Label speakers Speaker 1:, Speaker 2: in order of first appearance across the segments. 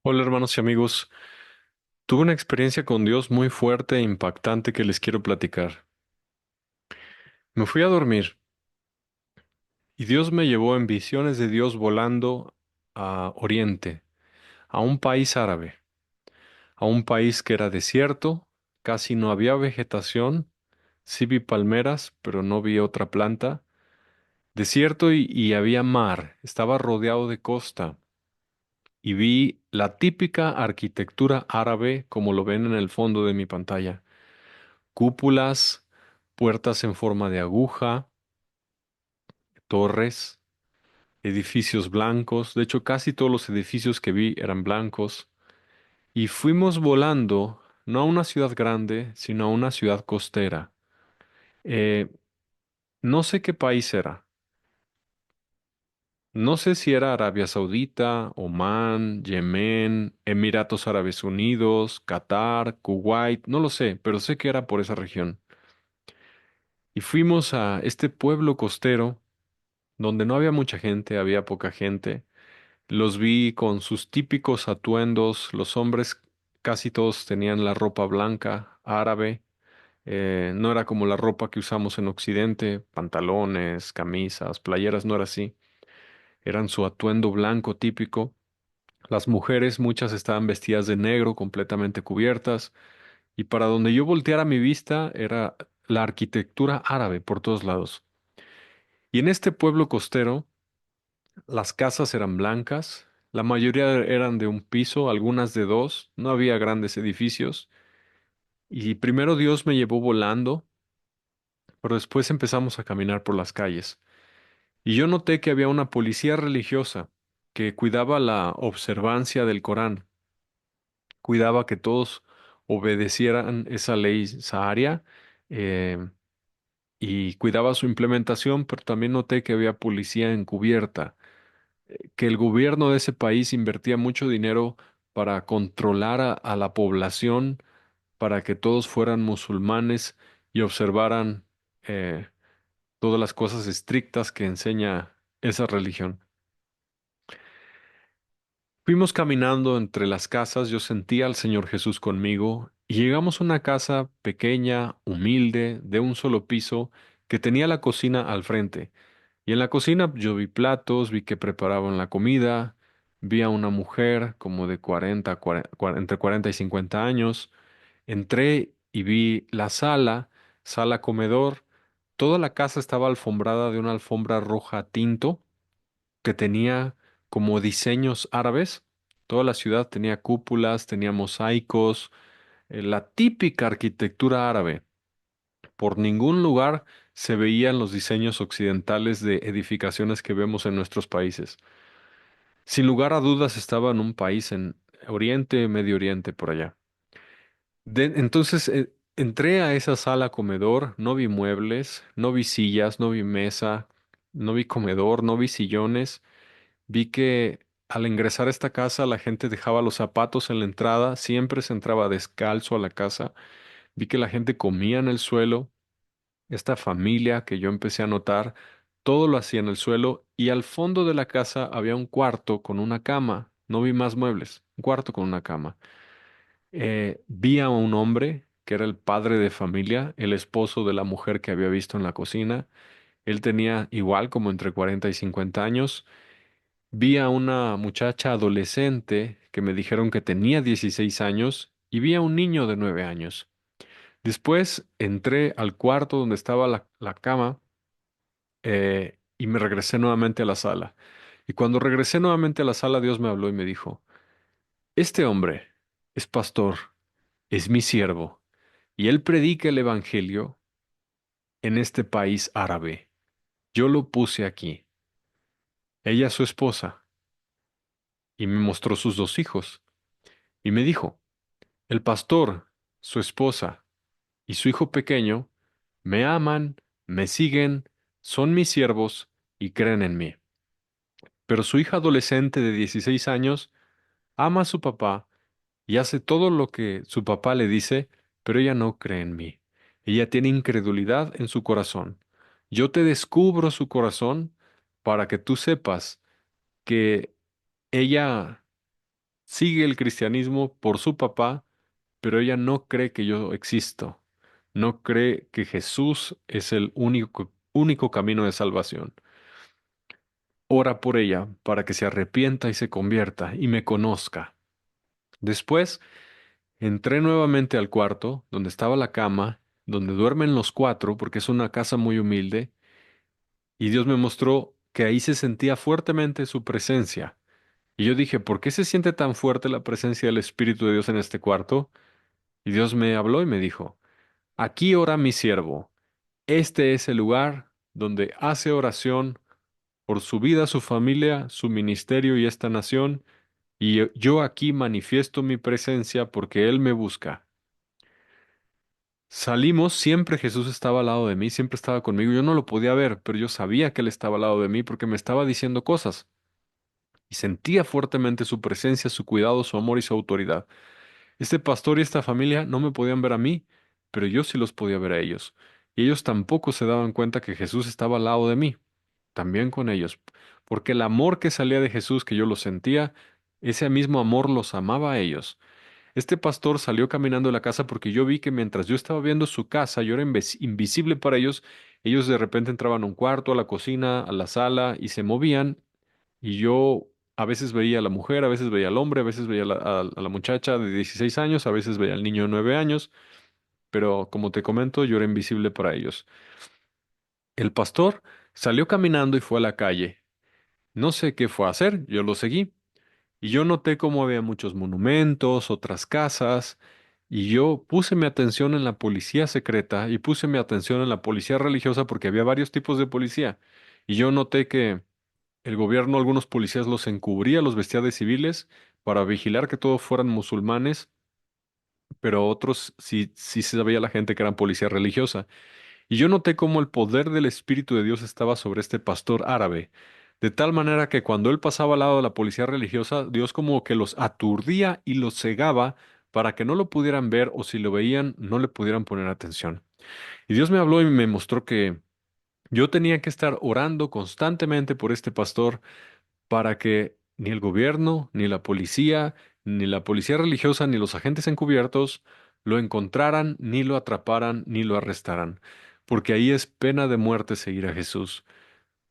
Speaker 1: Hola hermanos y amigos, tuve una experiencia con Dios muy fuerte e impactante que les quiero platicar. Me fui a dormir y Dios me llevó en visiones de Dios volando a Oriente, a un país árabe, a un país que era desierto, casi no había vegetación, sí vi palmeras, pero no vi otra planta, desierto y había mar, estaba rodeado de costa y vi la típica arquitectura árabe como lo ven en el fondo de mi pantalla. Cúpulas, puertas en forma de aguja, torres, edificios blancos. De hecho, casi todos los edificios que vi eran blancos. Y fuimos volando, no a una ciudad grande, sino a una ciudad costera. Eh, no sé qué país era. No sé si era Arabia Saudita, Omán, Yemen, Emiratos Árabes Unidos, Qatar, Kuwait, no lo sé, pero sé que era por esa región. Y fuimos a este pueblo costero donde no había mucha gente, había poca gente. Los vi con sus típicos atuendos, los hombres casi todos tenían la ropa blanca, árabe, no era como la ropa que usamos en Occidente, pantalones, camisas, playeras, no era así, eran su atuendo blanco típico. Las mujeres, muchas estaban vestidas de negro, completamente cubiertas, y para donde yo volteara mi vista era la arquitectura árabe por todos lados. Y en este pueblo costero, las casas eran blancas, la mayoría eran de un piso, algunas de dos, no había grandes edificios. Y primero Dios me llevó volando, pero después empezamos a caminar por las calles. Y yo noté que había una policía religiosa que cuidaba la observancia del Corán, cuidaba que todos obedecieran esa ley saharia, eh, y cuidaba su implementación, pero también noté que había policía encubierta, que el gobierno de ese país invertía mucho dinero para controlar a la población, para que todos fueran musulmanes y observaran eh, todas las cosas estrictas que enseña esa religión. Fuimos caminando entre las casas, yo sentía al Señor Jesús conmigo y llegamos a una casa pequeña, humilde, de un solo piso, que tenía la cocina al frente. Y en la cocina yo vi platos, vi que preparaban la comida, vi a una mujer como de 40, entre 40 y 50 años. Entré y vi la sala, sala comedor. Toda la casa estaba alfombrada de una alfombra roja tinto que tenía como diseños árabes. Toda la ciudad tenía cúpulas, tenía mosaicos, la típica arquitectura árabe. Por ningún lugar se veían los diseños occidentales de edificaciones que vemos en nuestros países. Sin lugar a dudas estaba en un país en Oriente, Medio Oriente, por allá. Entonces entré a esa sala comedor, no vi muebles, no vi sillas, no vi mesa, no vi comedor, no vi sillones. Vi que al ingresar a esta casa la gente dejaba los zapatos en la entrada, siempre se entraba descalzo a la casa. Vi que la gente comía en el suelo. Esta familia que yo empecé a notar, todo lo hacía en el suelo y al fondo de la casa había un cuarto con una cama. No vi más muebles, un cuarto con una cama. Vi a un hombre que era el padre de familia, el esposo de la mujer que había visto en la cocina. Él tenía igual como entre 40 y 50 años. Vi a una muchacha adolescente que me dijeron que tenía 16 años y vi a un niño de 9 años. Después entré al cuarto donde estaba la cama, y me regresé nuevamente a la sala. Y cuando regresé nuevamente a la sala, Dios me habló y me dijo, este hombre es pastor, es mi siervo, y él predica el Evangelio en este país árabe. Yo lo puse aquí. Ella es su esposa, y me mostró sus dos hijos, y me dijo, el pastor, su esposa y su hijo pequeño me aman, me siguen, son mis siervos y creen en mí. Pero su hija adolescente de 16 años ama a su papá y hace todo lo que su papá le dice, pero ella no cree en mí. Ella tiene incredulidad en su corazón. Yo te descubro su corazón para que tú sepas que ella sigue el cristianismo por su papá, pero ella no cree que yo existo. No cree que Jesús es el único camino de salvación. Ora por ella para que se arrepienta y se convierta y me conozca. Después entré nuevamente al cuarto, donde estaba la cama, donde duermen los cuatro, porque es una casa muy humilde, y Dios me mostró que ahí se sentía fuertemente su presencia. Y yo dije, ¿por qué se siente tan fuerte la presencia del Espíritu de Dios en este cuarto? Y Dios me habló y me dijo, aquí ora mi siervo. Este es el lugar donde hace oración por su vida, su familia, su ministerio y esta nación, y yo aquí manifiesto mi presencia porque Él me busca. Salimos, siempre Jesús estaba al lado de mí, siempre estaba conmigo. Yo no lo podía ver, pero yo sabía que Él estaba al lado de mí porque me estaba diciendo cosas. Y sentía fuertemente su presencia, su cuidado, su amor y su autoridad. Este pastor y esta familia no me podían ver a mí, pero yo sí los podía ver a ellos. Y ellos tampoco se daban cuenta que Jesús estaba al lado de mí, también con ellos. Porque el amor que salía de Jesús, que yo lo sentía, ese mismo amor los amaba a ellos. Este pastor salió caminando de la casa porque yo vi que mientras yo estaba viendo su casa, yo era invisible para ellos. Ellos de repente entraban a un cuarto, a la cocina, a la sala y se movían. Y yo a veces veía a la mujer, a veces veía al hombre, a veces veía a la muchacha de 16 años, a veces veía al niño de 9 años, pero como te comento, yo era invisible para ellos. El pastor salió caminando y fue a la calle. No sé qué fue a hacer, yo lo seguí. Y yo noté cómo había muchos monumentos, otras casas, y yo puse mi atención en la policía secreta y puse mi atención en la policía religiosa porque había varios tipos de policía. Y yo noté que el gobierno, algunos policías los encubría, los vestía de civiles para vigilar que todos fueran musulmanes, pero otros sí se sabía la gente que eran policía religiosa. Y yo noté cómo el poder del Espíritu de Dios estaba sobre este pastor árabe, de tal manera que cuando él pasaba al lado de la policía religiosa, Dios como que los aturdía y los cegaba para que no lo pudieran ver o si lo veían no le pudieran poner atención. Y Dios me habló y me mostró que yo tenía que estar orando constantemente por este pastor para que ni el gobierno, ni la policía religiosa, ni los agentes encubiertos lo encontraran, ni lo atraparan, ni lo arrestaran, porque ahí es pena de muerte seguir a Jesús,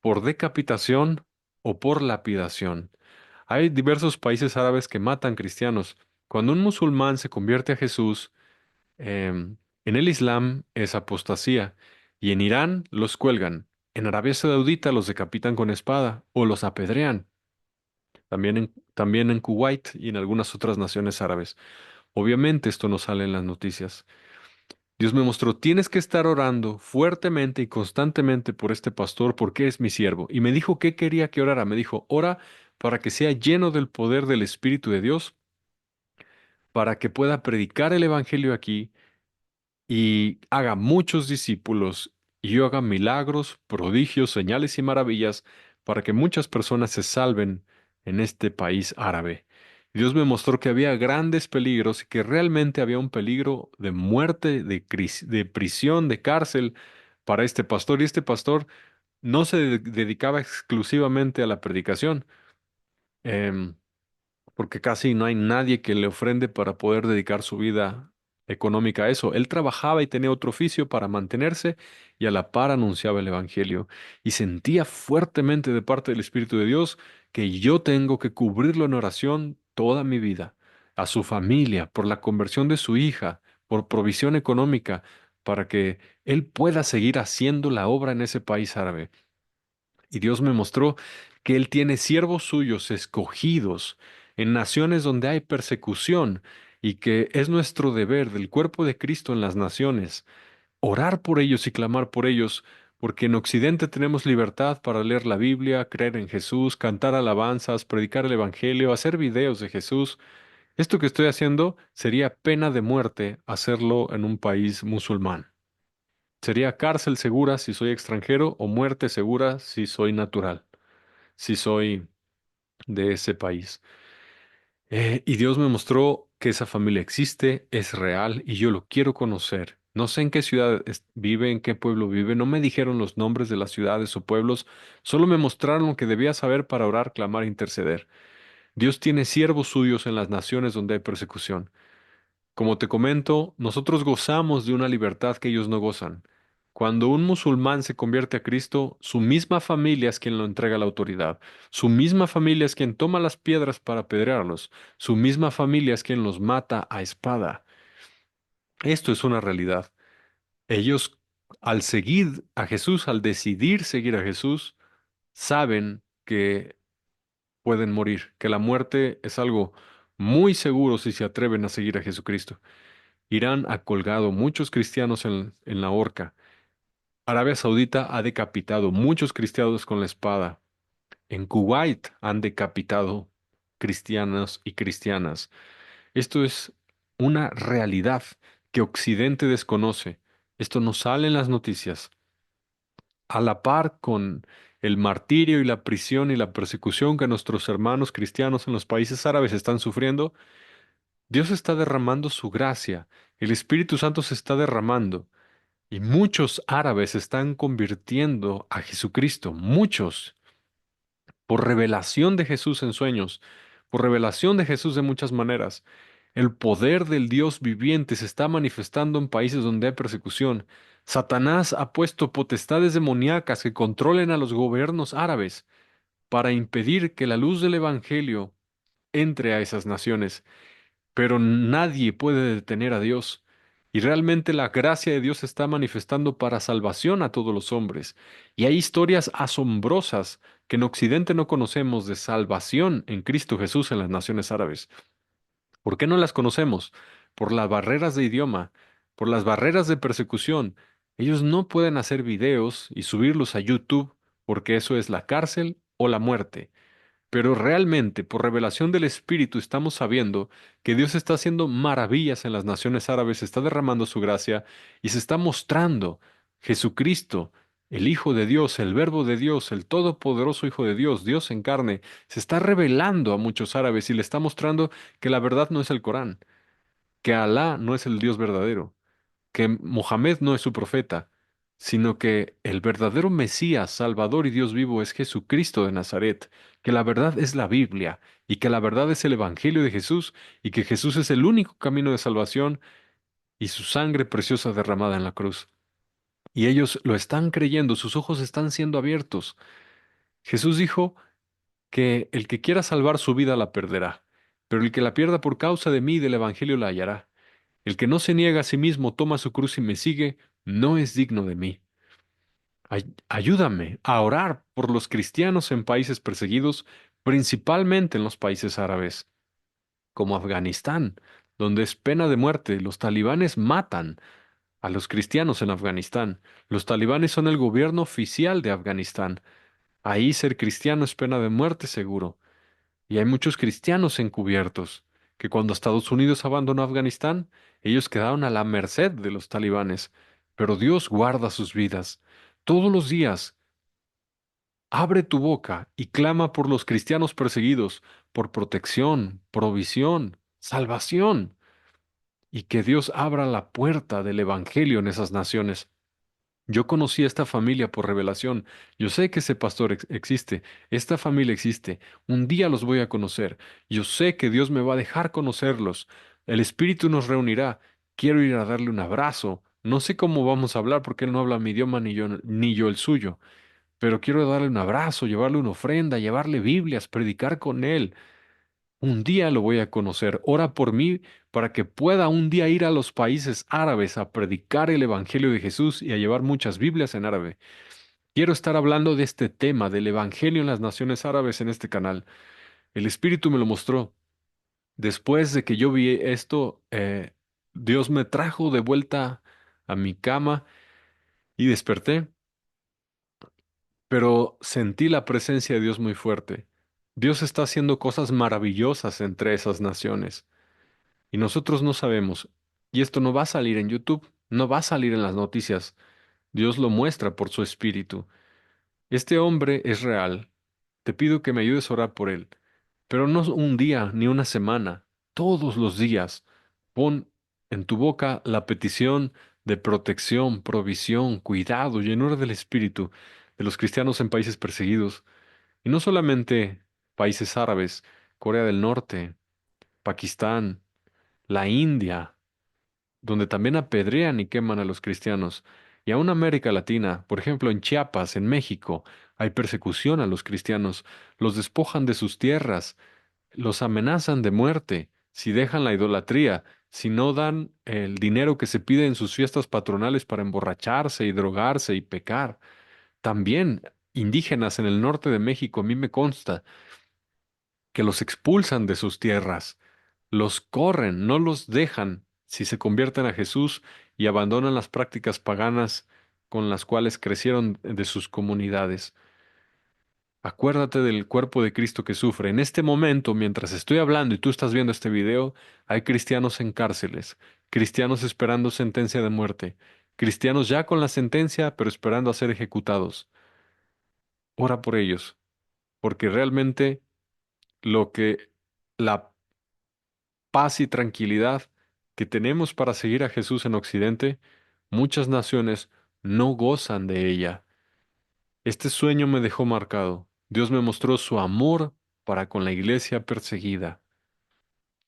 Speaker 1: por decapitación o por lapidación. Hay diversos países árabes que matan cristianos. Cuando un musulmán se convierte a Jesús, en el Islam es apostasía, y en Irán los cuelgan. En Arabia Saudita los decapitan con espada o los apedrean también en Kuwait y en algunas otras naciones árabes. Obviamente esto no sale en las noticias. Dios me mostró, tienes que estar orando fuertemente y constantemente por este pastor porque es mi siervo. Y me dijo que quería que orara. Me dijo, ora para que sea lleno del poder del Espíritu de Dios, para que pueda predicar el Evangelio aquí y haga muchos discípulos y yo haga milagros, prodigios, señales y maravillas para que muchas personas se salven en este país árabe. Dios me mostró que había grandes peligros y que realmente había un peligro de muerte, de prisión, de cárcel para este pastor. Y este pastor no se dedicaba exclusivamente a la predicación. Em, porque casi no hay nadie que le ofrende para poder dedicar su vida económica a eso. Él trabajaba y tenía otro oficio para mantenerse y a la par anunciaba el Evangelio. Y sentía fuertemente de parte del Espíritu de Dios que yo tengo que cubrirlo en oración toda mi vida, a su familia, por la conversión de su hija, por provisión económica, para que él pueda seguir haciendo la obra en ese país árabe. Y Dios me mostró que Él tiene siervos suyos escogidos en naciones donde hay persecución y que es nuestro deber del cuerpo de Cristo en las naciones orar por ellos y clamar por ellos, porque en Occidente tenemos libertad para leer la Biblia, creer en Jesús, cantar alabanzas, predicar el Evangelio, hacer videos de Jesús. Esto que estoy haciendo sería pena de muerte hacerlo en un país musulmán. Sería cárcel segura si soy extranjero o muerte segura si soy natural, si soy de ese país. Y Dios me mostró que esa familia existe, es real y yo lo quiero conocer. No sé en qué ciudad vive, en qué pueblo vive, no me dijeron los nombres de las ciudades o pueblos, solo me mostraron lo que debía saber para orar, clamar e interceder. Dios tiene siervos suyos en las naciones donde hay persecución. Como te comento, nosotros gozamos de una libertad que ellos no gozan. Cuando un musulmán se convierte a Cristo, su misma familia es quien lo entrega a la autoridad. Su misma familia es quien toma las piedras para apedrearlos. Su misma familia es quien los mata a espada. Esto es una realidad. Ellos, al seguir a Jesús, al decidir seguir a Jesús, saben que pueden morir, que la muerte es algo muy seguro si se atreven a seguir a Jesucristo. Irán ha colgado muchos cristianos en la horca. Arabia Saudita ha decapitado muchos cristianos con la espada. En Kuwait han decapitado cristianos y cristianas. Esto es una realidad que Occidente desconoce. Esto no sale en las noticias. A la par con el martirio y la prisión y la persecución que nuestros hermanos cristianos en los países árabes están sufriendo, Dios está derramando su gracia. El Espíritu Santo se está derramando. Y muchos árabes se están convirtiendo a Jesucristo, muchos, por revelación de Jesús en sueños, por revelación de Jesús de muchas maneras. El poder del Dios viviente se está manifestando en países donde hay persecución. Satanás ha puesto potestades demoníacas que controlen a los gobiernos árabes para impedir que la luz del Evangelio entre a esas naciones, pero nadie puede detener a Dios. Y realmente la gracia de Dios se está manifestando para salvación a todos los hombres. Y hay historias asombrosas que en Occidente no conocemos de salvación en Cristo Jesús en las naciones árabes. ¿Por qué no las conocemos? Por las barreras de idioma, por las barreras de persecución. Ellos no pueden hacer videos y subirlos a YouTube porque eso es la cárcel o la muerte. Pero realmente, por revelación del Espíritu, estamos sabiendo que Dios está haciendo maravillas en las naciones árabes, está derramando su gracia y se está mostrando Jesucristo, el Hijo de Dios, el Verbo de Dios, el Todopoderoso Hijo de Dios, Dios en carne, se está revelando a muchos árabes y le está mostrando que la verdad no es el Corán, que Alá no es el Dios verdadero, que Mohammed no es su profeta, sino que el verdadero Mesías, Salvador y Dios vivo es Jesucristo de Nazaret, que la verdad es la Biblia y que la verdad es el Evangelio de Jesús y que Jesús es el único camino de salvación y su sangre preciosa derramada en la cruz. Y ellos lo están creyendo, sus ojos están siendo abiertos. Jesús dijo que el que quiera salvar su vida la perderá, pero el que la pierda por causa de mí y del Evangelio la hallará. El que no se niega a sí mismo, toma su cruz y me sigue, no es digno de mí. Ayúdame a orar por los cristianos en países perseguidos, principalmente en los países árabes, como Afganistán, donde es pena de muerte. Los talibanes matan a los cristianos en Afganistán. Los talibanes son el gobierno oficial de Afganistán. Ahí ser cristiano es pena de muerte seguro. Y hay muchos cristianos encubiertos, que cuando Estados Unidos abandonó Afganistán, ellos quedaron a la merced de los talibanes. Pero Dios guarda sus vidas. Todos los días, abre tu boca y clama por los cristianos perseguidos, por protección, provisión, salvación, y que Dios abra la puerta del Evangelio en esas naciones. Yo conocí a esta familia por revelación. Yo sé que ese pastor existe, esta familia existe. Un día los voy a conocer. Yo sé que Dios me va a dejar conocerlos. El Espíritu nos reunirá. Quiero ir a darle un abrazo. No sé cómo vamos a hablar porque él no habla mi idioma ni yo el suyo, pero quiero darle un abrazo, llevarle una ofrenda, llevarle Biblias, predicar con él. Un día lo voy a conocer. Ora por mí para que pueda un día ir a los países árabes a predicar el Evangelio de Jesús y a llevar muchas Biblias en árabe. Quiero estar hablando de este tema, del Evangelio en las naciones árabes en este canal. El Espíritu me lo mostró. Después de que yo vi esto, Dios me trajo de vuelta a mi cama y desperté. Pero sentí la presencia de Dios muy fuerte. Dios está haciendo cosas maravillosas entre esas naciones y nosotros no sabemos. Y esto no va a salir en YouTube, no va a salir en las noticias. Dios lo muestra por su espíritu. Este hombre es real. Te pido que me ayudes a orar por él, pero no un día ni una semana, todos los días. Pon en tu boca la petición de protección, provisión, cuidado, llenura del espíritu de los cristianos en países perseguidos, y no solamente países árabes. Corea del Norte, Pakistán, la India, donde también apedrean y queman a los cristianos. Y aún América Latina, por ejemplo, en Chiapas, en México, hay persecución a los cristianos, los despojan de sus tierras, los amenazan de muerte si dejan la idolatría, si no dan el dinero que se pide en sus fiestas patronales para emborracharse y drogarse y pecar. También indígenas en el norte de México, a mí me consta que los expulsan de sus tierras, los corren, no los dejan si se convierten a Jesús y abandonan las prácticas paganas con las cuales crecieron de sus comunidades. Acuérdate del cuerpo de Cristo que sufre. En este momento, mientras estoy hablando y tú estás viendo este video, hay cristianos en cárceles, cristianos esperando sentencia de muerte, cristianos ya con la sentencia, pero esperando a ser ejecutados. Ora por ellos, porque realmente lo que la paz y tranquilidad que tenemos para seguir a Jesús en Occidente, muchas naciones no gozan de ella. Este sueño me dejó marcado. Dios me mostró su amor para con la iglesia perseguida,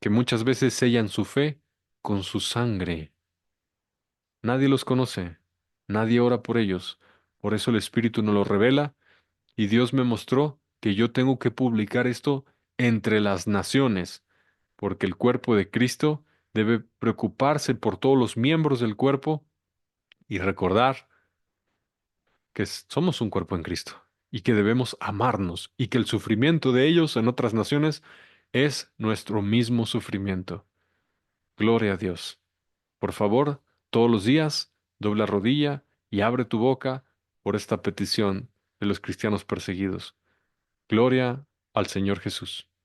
Speaker 1: que muchas veces sellan su fe con su sangre. Nadie los conoce, nadie ora por ellos, por eso el Espíritu nos lo revela y Dios me mostró que yo tengo que publicar esto entre las naciones, porque el cuerpo de Cristo debe preocuparse por todos los miembros del cuerpo y recordar que somos un cuerpo en Cristo y que debemos amarnos y que el sufrimiento de ellos en otras naciones es nuestro mismo sufrimiento. Gloria a Dios. Por favor, todos los días, dobla rodilla y abre tu boca por esta petición de los cristianos perseguidos. Gloria al Señor Jesús.